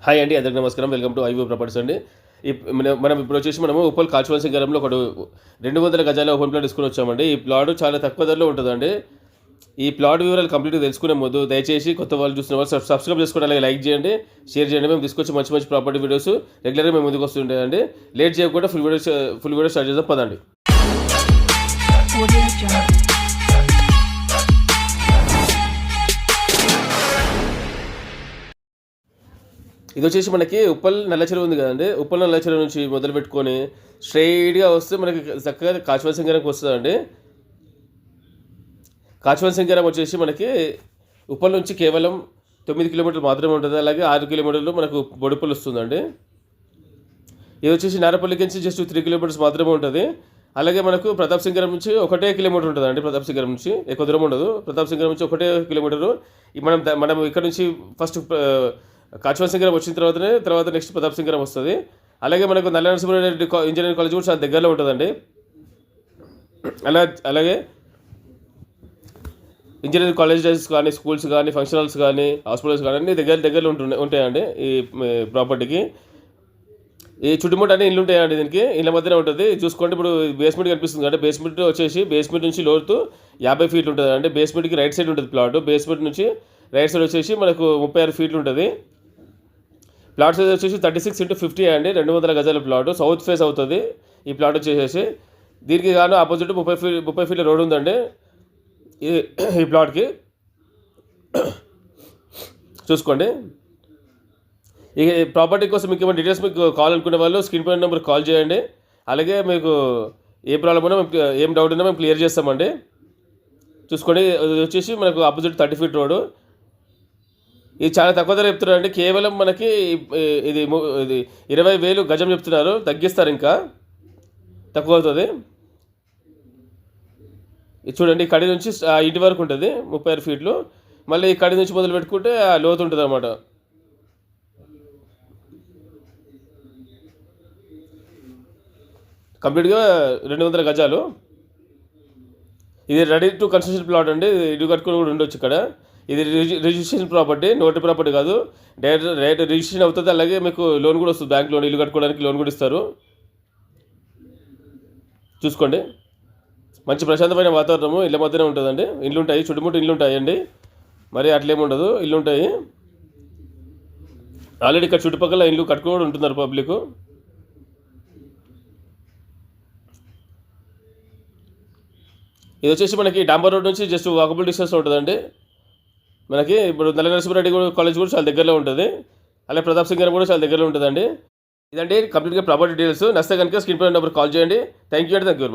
Hi అండి, అందరికీ నమస్కారం. వెల్కమ్ టు ఐవీ ప్రాపర్టీస్ అండి. మనం ఇప్పుడు వచ్చేసి ఉప్పల్ కాల్చువల్ సింగారంలో ఒక 200 గజాల ఓపెన్ ప్లాట్ తీసుకుని వచ్చామండి. ఈ ప్లాట్ చాలా తక్కువ ధరలో ఉంటుందండి. ఈ ప్లాట్ వివరాలు కంప్లీట్గా తెలుసుకునే ముందు దయచేసి కొత్త వాళ్ళు చూస్తున్న వాళ్ళు సబ్స్క్రైబ్ చేసుకోండి, అలాగే లైక్ చేయండి, షేర్ చేయండి. మేము తీసుకొచ్చి మంచి మంచి ప్రాపర్టీ వీడియోస్ రెగ్యులర్గా మేము ముందుకు వస్తుంటాయండి. లేట్ చేయకుండా ఫుల్ వీడియో స్టార్ట్ చేద్దాం పదండి. ఇది వచ్చేసి మనకి ఉప్పల్ నల్లచెరువు ఉంది కదండి. ఉప్పల్ నల్లచెరువు నుంచి మొదలు పెట్టుకొని స్ట్రైట్గా వస్తే మనకి చక్కగా కాచువల్ సింగారంకి వస్తుందండి. కాచువల్ సింగారం వచ్చేసి మనకి ఉప్పల్ నుంచి కేవలం 9 కిలోమీటర్లు మాత్రమే ఉంటుంది. అలాగే 6 కిలోమీటర్లు మనకు బొడుపల్లి వస్తుందండి. ఇది వచ్చేసి నారపల్లికి నుంచి జస్ట్ 3 కిలోమీటర్స్ మాత్రమే ఉంటుంది. అలాగే మనకు ప్రతాప్ సింగారం నుంచి 1 కిలోమీటర్ ఉంటుంది అండి. ప్రతాప్ సింగారం నుంచి ఎక్కువ దూరం ఉండదు. ప్రతాప్ సింగారం నుంచి 1 కిలోమీటరు. మనం ఇక్కడ నుంచి ఫస్ట్ కాచువల్ సింగారం వచ్చిన తర్వాత నెక్స్ట్ ప్రతాప్ సింగారం వస్తుంది. అలాగే మనకు నల్ల నరసింహారెడ్డి ఇంజనీరింగ్ కాలేజ్ కూడా చాలా దగ్గరలో ఉంటుందండి. అలాగే ఇంజనీరింగ్ కాలేజెస్ కానీ, స్కూల్స్ కానీ, ఫంక్షన్ హాల్స్ కానీ, హాస్పిటల్స్ కానీ అన్ని దగ్గరలో ఉంటాయండి ఈ ప్రాపర్టీకి. ఈ చుట్టుముట్టు అన్ని ఇల్లు ఉంటాయండి. దీనికి ఇళ్ళ మధ్యనే ఉంటుంది. చూసుకోండి, ఇప్పుడు బేస్మెంట్ కనిపిస్తుంది అంటే బేస్మెంట్ వచ్చేసి బేస్మెంట్ నుంచి లోతు 50 ఫీట్లు ఉంటుంది అండి. బేస్మెంట్కి రైట్ సైడ్ ఉంటుంది ప్లాట్. బేస్మెంట్ నుంచి రైట్ సైడ్ వచ్చేసి మనకు 36 ఫీట్లు ఉంటుంది. ప్లాట్ సైజ్ వచ్చేసి 36x50 అండి. 200 గజాల ప్లాట్. సౌత్ ఫేస్ అవుతుంది ఈ ప్లాట్ వచ్చేసి. దీనికి గాను ఆపోజిట్ 30 ఫీట్ల రోడ్ ఉందండి ఈ ప్లాట్కి. చూసుకోండి. ఈ ప్రాపర్టీ కోసం మీకు ఏమైనా డీటెయిల్స్ మీకు కాల్ అనుకునే వాళ్ళు స్క్రీన్ పై నెంబర్ కాల్ చేయండి. అలాగే మీకు ఏ ప్రాబ్లం ఉన్నా ఏం డౌట్ ఉన్నా మేము క్లియర్ చేస్తామండి. చూసుకోండి, ఇది వచ్చేసి మనకు ఆపోజిట్ 30 ఫీట్ రోడ్డు. ఇది చాలా తక్కువ ధర చెప్తున్నారండి. కేవలం మనకి ఇది 20,000 గజం చెప్తున్నారు. తగ్గిస్తారు, ఇంకా తక్కువ అవుతుంది. ఇది చూడండి, కడి నుంచి ఇంటి వరకు ఉంటుంది 36 ఫీట్లు. మళ్ళీ ఈ కడి నుంచి మొదలు పెట్టుకుంటే లోతు ఉంటుంది అన్నమాట. కంప్లీట్గా 200 గజాలు. ఇది రెడీ టు కన్స్ట్రక్షన్ ప్లాట్ అండి. ఇల్లు కట్టుకుని కూడా ఉండొచ్చు ఇక్కడ. ఇది రిజిస్ట్రేషన్ ప్రాపర్టీ, నోటరీ ప్రాపర్టీ కాదు. డైరెక్ట్ రిజిస్ట్రేషన్ అవుతుంది. అలాగే మీకు లోన్ కూడా వస్తుంది. బ్యాంక్ లోన్, ఇల్లు కట్టుకోవడానికి లోన్ కూడా ఇస్తారు. చూసుకోండి, మంచి ప్రశాంతమైన వాతావరణము ఇళ్ళ మధ్యనే ఉంటుందండి. ఇల్లు ఉంటాయి, చుట్టుముట్టు ఇల్లు ఉంటాయండి. మరి అట్లేముండదు, ఇల్లు ఉంటాయి. ఆల్రెడీ ఇక్కడ చుట్టుపక్కల ఇల్లు కట్టుకోవడం ఉంటున్నారు పబ్లిక్. ఇది వచ్చేసి మనకి డాంబర్ రోడ్ నుంచి జస్ట్ వాకబుల్ డిస్టెన్స్ ఉంటుందండి. మనకి ఇప్పుడు నల్ల నరసింహారెడ్డి కాలేజ్ కూడా చాలా దగ్గరలో ఉంటుంది. అలాగే ప్రతాప్ సింగారం కూడా చాలా దగ్గరలో ఉంటుందండి. ఇదండి కంప్లీట్గా ప్రాపర్టీ డీటెయిల్స్. నచ్చితే కనుక స్క్రీన్ పై నెంబర్ కాల్ చేయండి. థ్యాంక్ యూ అండి. Thank you very much.